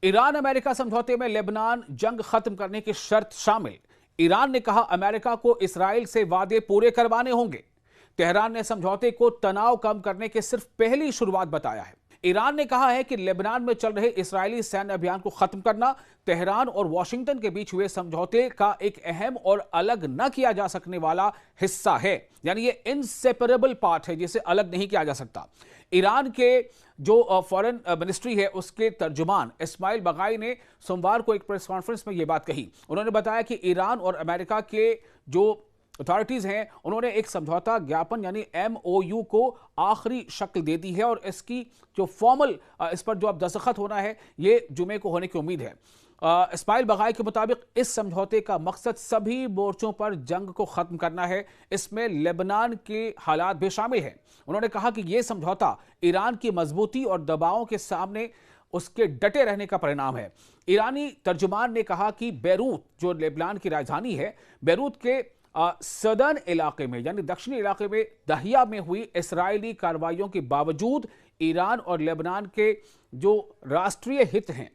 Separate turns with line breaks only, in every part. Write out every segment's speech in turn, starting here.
Iran America समझौते में Lebanon जंग खत्म करने की शर्त शामिल। ईरान ने कहा अमेरिका को इसराइल से वादे पूरे करवाने होंगे। तेहरान ने समझौते को तनाव कम करने के सिर्फ पहली शुरुआत बताया है। ईरान ने कहा है कि लेबनान में चल रहे इस्राएली सैन्य अभियान को खत्म करना तेहरान और वॉशिंगटन के बीच हुए समझौते का एक अहम और अलग न किया जा सकने वाला हिस्सा है, यानी ये इनसेपरेबल पार्ट है जिसे अलग नहीं किया जा सकता। ईरान के जो फॉरेन मिनिस्ट्री है उसके तर्जुमान इस्माइल बगाई ने सोमवार को एक प्रेस कॉन्फ्रेंस में यह बात कही। उन्होंने बताया कि ईरान और अमेरिका के जो अथॉरिटीज हैं उन्होंने एक समझौता ज्ञापन यानी MOU को आखिरी शक्ल दे दी है और इसकी जो फॉर्मल इस पर जो अब दस्तखत होना है ये जुमे को होने की उम्मीद है। इस्माइल बगाई के मुताबिक इस समझौते का मकसद सभी मोर्चों पर जंग को खत्म करना है। इसमें लेबनान के हालात भी शामिल हैं। उन्होंने कहा कि यह समझौता ईरान की मजबूती और दबावों के सामने उसके डटे रहने का परिणाम है। ईरानी तर्जुमान ने कहा कि बेरूत जो लेबनान की राजधानी है, बेरूत के सदर्न इलाके में यानी दक्षिणी इलाके में दहिया में हुई इस्राएली कार्रवाइयों के बावजूद रीरान और लेबनान के जो राष्ट्रीय हित हैं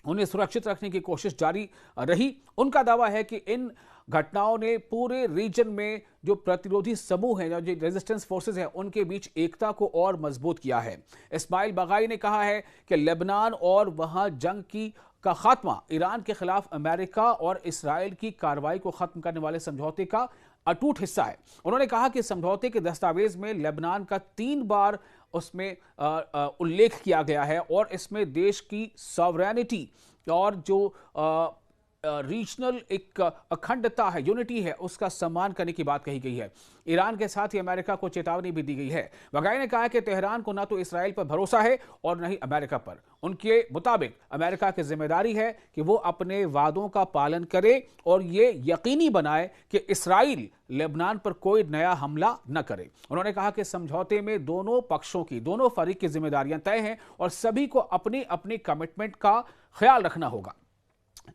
उन्हें सुरक्षित रखने की कोशिश जारी रही। उनका दावा है कि इन घटनाओं ने पूरे रीजन में जो प्रतिरोधी समूह हैं, जो रेजिस्टेंस फोर्सेस हैं, उनके बीच एकता को और मजबूत किया है। इस्माइल बगाई ने कहा है कि लेबनान और वहां जंग का खात्मा ईरान के खिलाफ अमेरिका और इसराइल की कार्रवाई को खत्म करने वाले समझौते का अटूट हिस्सा है। उन्होंने कहा कि समझौते के दस्तावेज में लेबनान का 3 बार उसमें उल्लेख किया गया है और इसमें देश की सॉवरेनिटी और जो रीजनल एक अखंडता है, यूनिटी है, उसका सम्मान करने की बात कही गई है। ईरान के साथ ही अमेरिका को चेतावनी भी दी गई है। बगाई ने कहा कि तेहरान को न तो इसराइल पर भरोसा है और न ही अमेरिका पर। उनके मुताबिक अमेरिका की जिम्मेदारी है कि वो अपने वादों का पालन करे और ये यकीनी बनाए कि इसराइल लेबनान पर कोई नया हमला न करे। उन्होंने कहा कि समझौते में दोनों पक्षों की, दोनों फरीक की जिम्मेदारियां तय हैं और सभी को अपनी अपनी कमिटमेंट का ख्याल रखना होगा।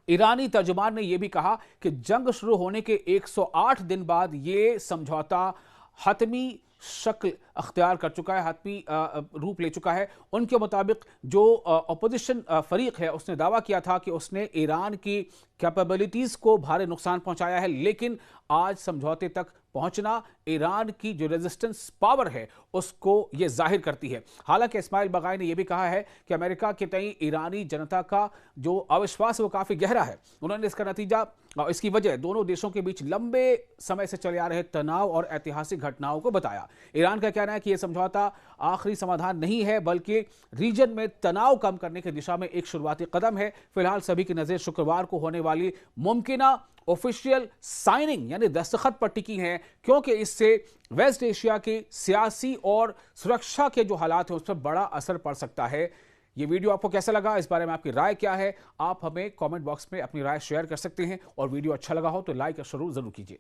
ईरानी तर्जुमान ने यह भी कहा कि जंग शुरू होने के 108 दिन बाद यह समझौता हतमी शक्ल अख्तियार कर चुका है, हतमी रूप ले चुका है। उनके मुताबिक जो अपोजिशन फरीक है उसने दावा किया था कि उसने ईरान की कैपेबिलिटीज को भारी नुकसान पहुंचाया है, लेकिन आज समझौते तक पहुंचना ईरान की जो रेजिस्टेंस पावर है उसको यह जाहिर करती है। हालांकि इस्माइल बगाई ने यह भी कहा है कि अमेरिका के तई ईरानी जनता का जो अविश्वास है वो काफी गहरा है। उन्होंने इसका नतीजा और इसकी वजह दोनों देशों के बीच लंबे समय से चले आ रहे तनाव और ऐतिहासिक घटनाओं को बताया। ईरान का कहना है कि यह समझौता आखिरी समाधान नहीं है बल्कि रीजन में तनाव कम करने की दिशा में एक शुरुआती कदम है। फिलहाल सभी की नजर शुक्रवार को होने वाली मुमकिना ऑफिशियल साइनिंग यानी दस्तखत पर टिकी है, क्योंकि इससे वेस्ट एशिया के सियासी और सुरक्षा के जो हालात हैं उस पर बड़ा असर पड़ सकता है। ये वीडियो आपको कैसा लगा, इस बारे में आपकी राय क्या है? आप हमें कमेंट बॉक्स में अपनी राय शेयर कर सकते हैं और वीडियो अच्छा लगा हो तो लाइक जरूर कीजिए।